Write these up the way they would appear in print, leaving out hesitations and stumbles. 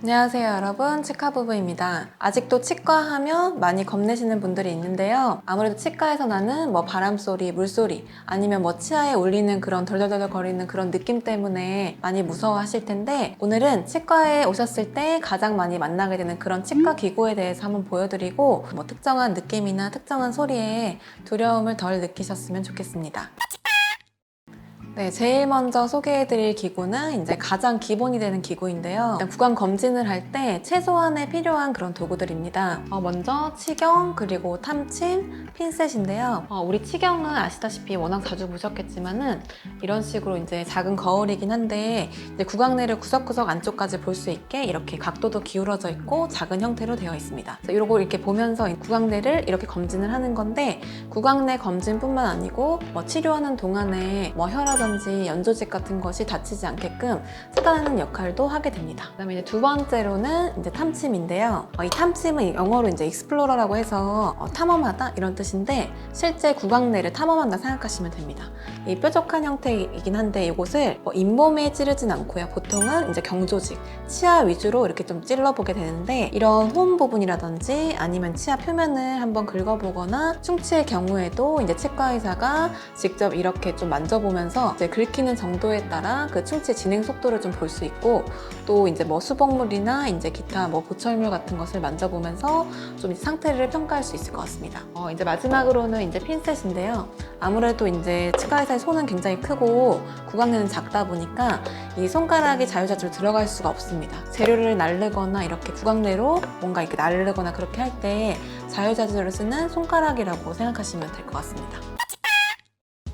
안녕하세요 여러분, 치과부부입니다. 아직도 치과 하면 많이 겁내시는 분들이 있는데요. 아무래도 치과에서 나는 바람소리, 물소리 아니면 치아에 울리는 그런 덜덜덜 거리는 그런 느낌 때문에 많이 무서워하실 텐데, 오늘은 치과에 오셨을 때 가장 많이 만나게 되는 그런 치과 기구에 대해서 한번 보여드리고 특정한 느낌이나 특정한 소리에 두려움을 덜 느끼셨으면 좋겠습니다. 네, 제일 먼저 소개해드릴 기구는 이제 가장 기본이 되는 기구인데요. 일단 구강 검진을 할 때 최소한의 필요한 그런 도구들입니다. 먼저 치경, 그리고 탐침, 핀셋인데요. 우리 치경은 아시다시피 워낙 자주 보셨겠지만은 이런 식으로 이제 작은 거울이긴 한데 이제 구강내를 구석구석 안쪽까지 볼 수 있게 이렇게 각도도 기울어져 있고 작은 형태로 되어 있습니다. 이런 걸 이렇게 보면서 구강내를 이렇게 검진을 하는 건데, 구강내 검진뿐만 아니고 치료하는 동안에 혈압 연조직 같은 것이 다치지 않게끔 차단하는 역할도 하게 됩니다. 그다음에 이제 두 번째로는 이제 탐침인데요. 이 탐침은 영어로 이제 익스플로러라고 해서 탐험하다 이런 뜻인데, 실제 구강내를 탐험한다 생각하시면 됩니다. 이 뾰족한 형태이긴 한데 이곳을 잇몸에 찌르진 않고요. 보통은 이제 경조직, 치아 위주로 이렇게 좀 찔러보게 되는데, 이런 홈 부분이라든지 아니면 치아 표면을 한번 긁어보거나 충치의 경우에도 이제 치과 의사가 직접 이렇게 좀 만져보면서 이제 긁히는 정도에 따라 그 충치 진행 속도를 좀 볼 수 있고, 또 이제 수복물이나 이제 기타 보철물 같은 것을 만져보면서 좀 상태를 평가할 수 있을 것 같습니다. 이제 마지막으로는 이제 핀셋인데요. 아무래도 이제 치과 의사의 손은 굉장히 크고 구강내는 작다 보니까 이 손가락이 자유자재로 들어갈 수가 없습니다. 재료를 나르거나 이렇게 구강내로 뭔가 이렇게 나르거나 그렇게 할 때 자유자재로 쓰는 손가락이라고 생각하시면 될 것 같습니다.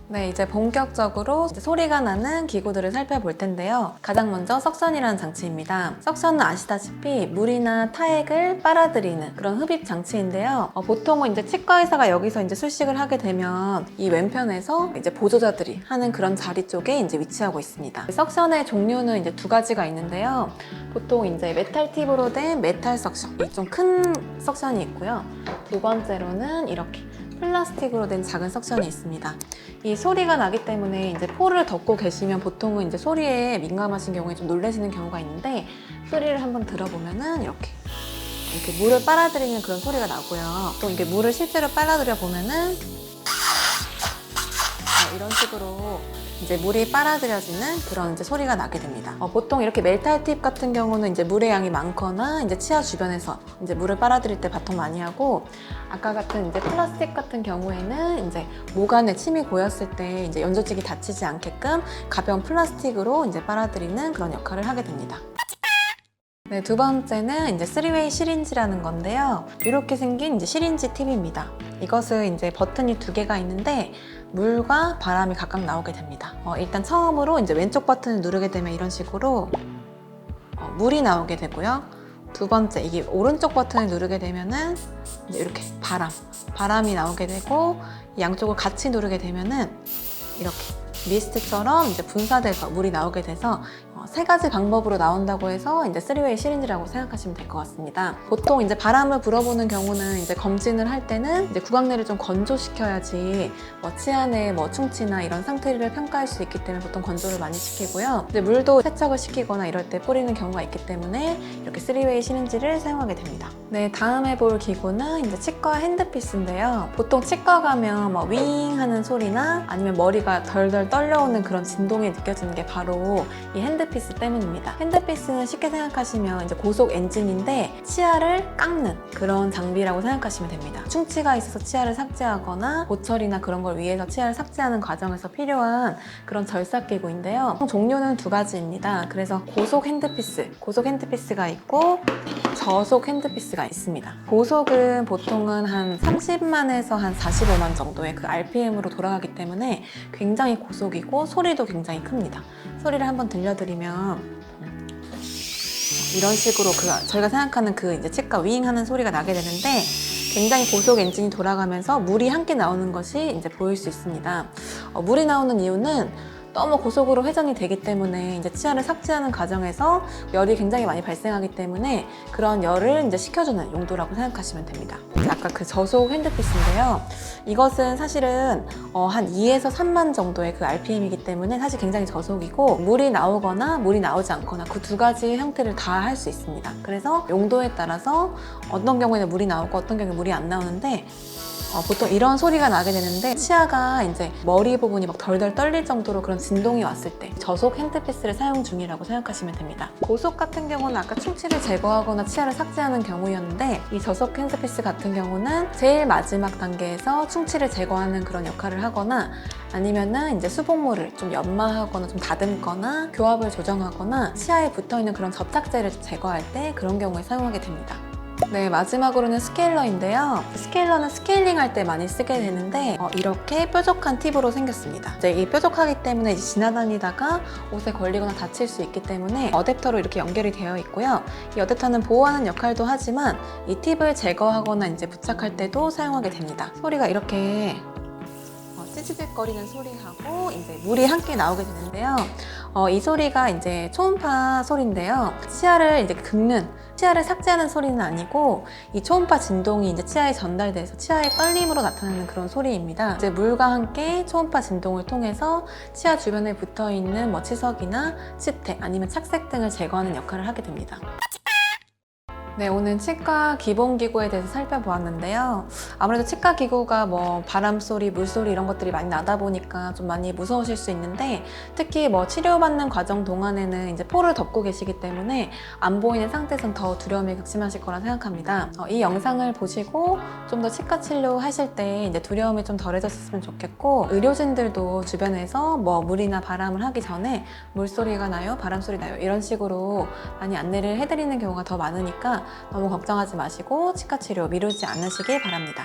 네, 이제 본격적으로 소리가 나는 기구들을 살펴볼 텐데요. 가장 먼저 석션이라는 장치입니다. 석션은 아시다시피 물이나 타액을 빨아들이는 그런 흡입 장치인데요. 보통은 이제 치과 의사가 여기서 이제 술식을 하게 되면 이 왼편에서 이제 보조자들이 하는 그런 자리 쪽에 이제 위치하고 있습니다. 석션의 종류는 이제 두 가지가 있는데요. 보통 이제 메탈 팁으로 된 메탈 석션, 이 좀 큰 석션이 있고요. 두 번째로는 이렇게 플라스틱으로 된 작은 석션이 있습니다. 이 소리가 나기 때문에 이제 포를 덮고 계시면 보통은 이제 소리에 민감하신 경우에 좀 놀라시는 경우가 있는데, 소리를 한번 들어보면은 이렇게 물을 빨아들이는 그런 소리가 나고요. 또 이게 물을 실제로 빨아들여 보면은 이런 식으로 이제 물이 빨아들여지는 그런 이제 소리가 나게 됩니다. 보통 이렇게 메탈 팁 같은 경우는 이제 물의 양이 많거나 이제 치아 주변에서 이제 물을 빨아들일 때 보통 많이 하고, 아까 같은 이제 플라스틱 같은 경우에는 이제 목 안에 침이 고였을 때 이제 연조직이 다치지 않게끔 가벼운 플라스틱으로 이제 빨아들이는 그런 역할을 하게 됩니다. 네, 두 번째는 이제 3웨이 시린지라는 건데요. 이렇게 생긴 이제 시린지 팁입니다. 이것은 이제 버튼이 두 개가 있는데 물과 바람이 각각 나오게 됩니다. 일단 처음으로 이제 왼쪽 버튼을 누르게 되면 이런 식으로 물이 나오게 되고요. 두 번째, 이게 오른쪽 버튼을 누르게 되면은 이제 이렇게 바람이 나오게 되고, 양쪽을 같이 누르게 되면은 이렇게 미스트처럼 이제 분사돼서 물이 나오게 돼서 세 가지 방법으로 나온다고 해서 이제 3웨이 시린지라고 생각하시면 될 것 같습니다. 보통 이제 바람을 불어보는 경우는 이제 검진을 할 때는 이제 구강내를 좀 건조시켜야지 치아 내 충치나 이런 상태를 평가할 수 있기 때문에 보통 건조를 많이 시키고요. 이제 물도 세척을 시키거나 이럴 때 뿌리는 경우가 있기 때문에 이렇게 3웨이 시린지를 사용하게 됩니다. 네, 다음에 볼 기구는 이제 치과 핸드피스인데요. 보통 치과 가면 윙 하는 소리나 아니면 머리가 덜덜 떨려오는 그런 진동이 느껴지는 게 바로 이 핸드피스 때문입니다. 핸드피스는 쉽게 생각하시면 이제 고속 엔진인데 치아를 깎는 그런 장비라고 생각하시면 됩니다. 충치가 있어서 치아를 삭제하거나 보철이나 그런 걸 위해서 치아를 삭제하는 과정에서 필요한 그런 절삭기구인데요. 종류는 두 가지입니다. 그래서 고속 핸드피스가 있고 저속 핸드피스가 있습니다. 고속은 보통은 한 30만에서 한 45만 정도의 그 RPM으로 돌아가기 때문에 굉장히 고속이고 소리도 굉장히 큽니다. 소리를 한번 들려드리면 이런 식으로 저희가 생각하는 그 이제 치과 윙 하는 소리가 나게 되는데, 굉장히 고속 엔진이 돌아가면서 물이 함께 나오는 것이 이제 보일 수 있습니다. 물이 나오는 이유는 너무 고속으로 회전이 되기 때문에 이제 치아를 삭제하는 과정에서 열이 굉장히 많이 발생하기 때문에 그런 열을 이제 식혀주는 용도라고 생각하시면 됩니다. 아까 그 저속 핸드피스인데요. 이것은 사실은 한 2에서 3만 정도의 그 RPM이기 때문에 사실 굉장히 저속이고 물이 나오거나 물이 나오지 않거나 그 두 가지 형태를 다 할 수 있습니다. 그래서 용도에 따라서 어떤 경우에는 물이 나오고 어떤 경우에 물이 안 나오는데 보통 이런 소리가 나게 되는데 치아가 이제 머리 부분이 막 덜덜 떨릴 정도로 그런 진동이 왔을 때 저속 핸드피스를 사용 중이라고 생각하시면 됩니다. 고속 같은 경우는 아까 충치를 제거하거나 치아를 삭제하는 경우였는데 이 저속 핸드피스 같은 경우는 제일 마지막 단계에서 충치를 제거하는 그런 역할을 하거나 아니면은 이제 수복물을 좀 연마하거나 좀 다듬거나 교합을 조정하거나 치아에 붙어있는 그런 접착제를 제거할 때 그런 경우에 사용하게 됩니다. 네, 마지막으로는 스케일러인데요. 스케일러는 스케일링 할 때 많이 쓰게 되는데 이렇게 뾰족한 팁으로 생겼습니다. 이제 이 뾰족하기 때문에 이제 지나다니다가 옷에 걸리거나 다칠 수 있기 때문에 어댑터로 이렇게 연결이 되어 있고요. 이 어댑터는 보호하는 역할도 하지만 이 팁을 제거하거나 이제 부착할 때도 사용하게 됩니다. 소리가 이렇게 찌찌직거리는 소리하고 이제 물이 함께 나오게 되는데요. 이 소리가 이제 초음파 소리인데요. 치아를 이제 긁는, 치아를 삭제하는 소리는 아니고 이 초음파 진동이 이제 치아에 전달돼서 치아의 떨림으로 나타나는 그런 소리입니다. 이제 물과 함께 초음파 진동을 통해서 치아 주변에 붙어 있는 뭐 치석이나 치태 아니면 착색 등을 제거하는 역할을 하게 됩니다. 네, 오늘 치과 기본 기구에 대해서 살펴보았는데요. 아무래도 치과 기구가 뭐 바람 소리, 물소리 이런 것들이 많이 나다 보니까 좀 많이 무서우실 수 있는데 특히 뭐 치료받는 과정 동안에는 이제 포를 덮고 계시기 때문에 안 보이는 상태에선 더 두려움이 극심하실 거라 생각합니다. 이 영상을 보시고 좀 더 치과 치료 하실 때 이제 두려움이 좀 덜해졌으면 좋겠고 의료진들도 주변에서 뭐 물이나 바람을 하기 전에 물소리가 나요, 바람 소리 나요 이런 식으로 많이 안내를 해드리는 경우가 더 많으니까 너무 걱정하지 마시고 치과 치료 미루지 않으시길 바랍니다.